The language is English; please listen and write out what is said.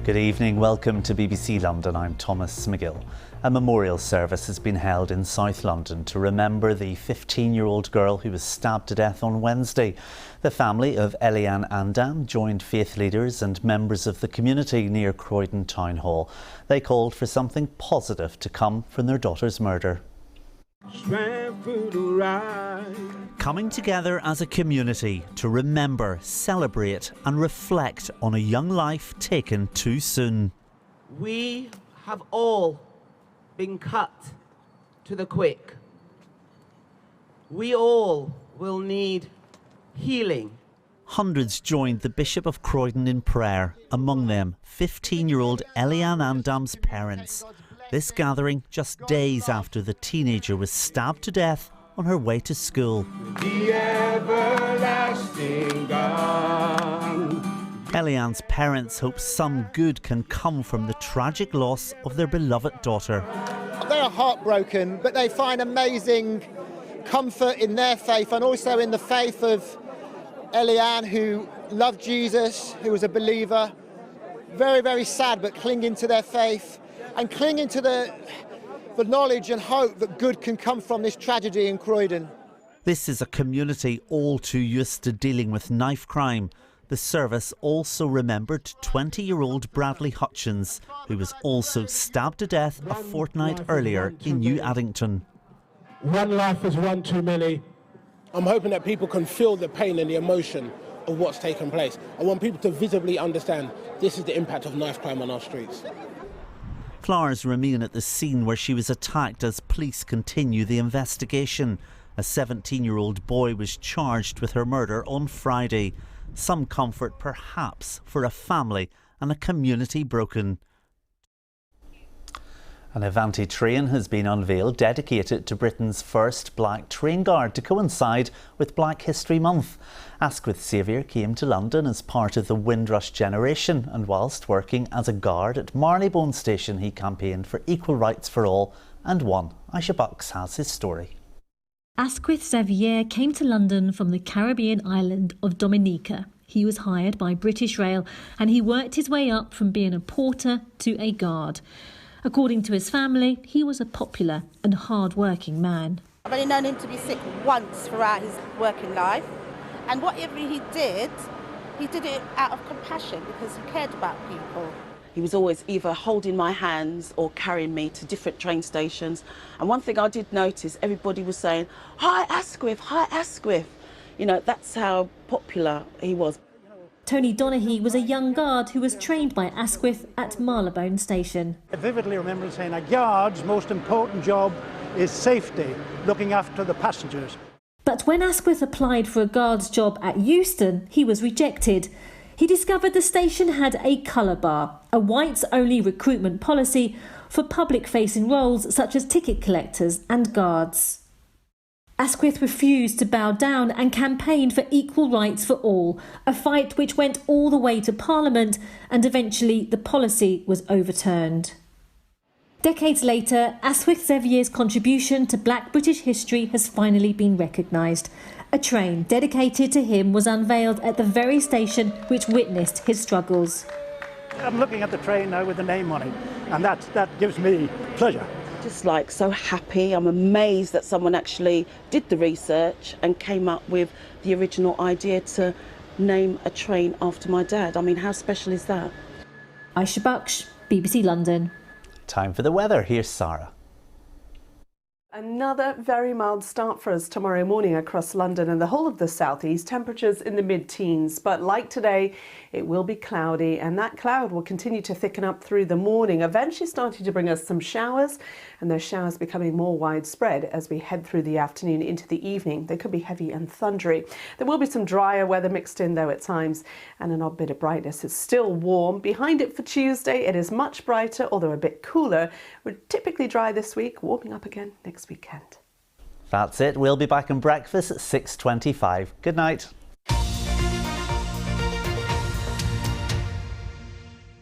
Good evening, welcome to BBC London. I'm Thomas Magill. A memorial service has been held in South London to remember the 15-year-old girl who was stabbed to death on Wednesday. The family of Eliane Andam joined faith leaders and members of the community near Croydon Town Hall. They called for something positive to come from their daughter's murder. Coming together as a community to remember, celebrate and reflect on a young life taken too soon. We have all been cut to the quick. We all will need healing. Hundreds joined the Bishop of Croydon in prayer, among them 15-year-old Eliane Andam's parents. This gathering just days after the teenager was stabbed to death on her way to school. The everlasting God. Eliane's parents hope some good can come from the tragic loss of their beloved daughter. They are heartbroken, but they find amazing comfort in their faith and also in the faith of Eliane, who loved Jesus, who was a believer. Very, very sad, but clinging to their faith and clinging to the knowledge and hope that good can come from this tragedy in Croydon. This is a community all too used to dealing with knife crime. The service also remembered 20-year-old Bradley Hutchins, who was also stabbed to death a fortnight earlier in New Addington. One life is one too many. I'm hoping that people can feel the pain and the emotion of what's taken place. I want people to visibly understand this is the impact of knife crime on our streets. Flowers remain at the scene where she was attacked as police continue the investigation. A 17-year-old boy was charged with her murder on Friday. Some comfort perhaps for a family and a community broken. An Avanti train has been unveiled dedicated to Britain's first black train guard to coincide with Black History Month. Asquith Saviour came to London as part of the Windrush generation, and whilst working as a guard at Marylebone Station he campaigned for equal rights for all and won. Aisha Bucks has his story. Asquith Xavier came to London from the Caribbean island of Dominica. He was hired by British Rail and he worked his way up from being a porter to a guard. According to his family, he was a popular and hard-working man. I've only known him to be sick once throughout his working life, and whatever he did it out of compassion because he cared about people. He was always either holding my hands or carrying me to different train stations. And one thing I did notice, everybody was saying, "Hi Asquith, hi Asquith." You know, that's how popular he was. Tony Donaghy was a young guard who was trained by Asquith at Marylebone Station. I vividly remember saying a guard's most important job is safety, looking after the passengers. But when Asquith applied for a guard's job at Euston, he was rejected. He discovered the station had a colour bar, a whites-only recruitment policy for public-facing roles such as ticket collectors and guards. Asquith refused to bow down and campaigned for equal rights for all, a fight which went all the way to Parliament and eventually the policy was overturned. Decades later, Asquith Xavier's contribution to Black British history has finally been recognised. A train dedicated to him was unveiled at the very station which witnessed his struggles. I'm looking at the train now with the name on it, and that gives me pleasure. Just like so happy. I'm amazed that someone actually did the research and came up with the original idea to name a train after my dad. I mean, how special is that? Aisha Bucks, BBC London. Time for the weather. Here's Sarah. Another very mild start for us tomorrow morning across London and the whole of the southeast. Temperatures in the mid-teens, but like today, it will be cloudy and that cloud will continue to thicken up through the morning, eventually starting to bring us some showers, and those showers becoming more widespread as we head through the afternoon into the evening. They could be heavy and thundery. There will be some drier weather mixed in though at times, and an odd bit of brightness. It's still warm. Behind it for Tuesday, it is much brighter, although a bit cooler. We're typically dry this week, warming up again next weekend. That's it. We'll be back in breakfast at 6:25. Good night.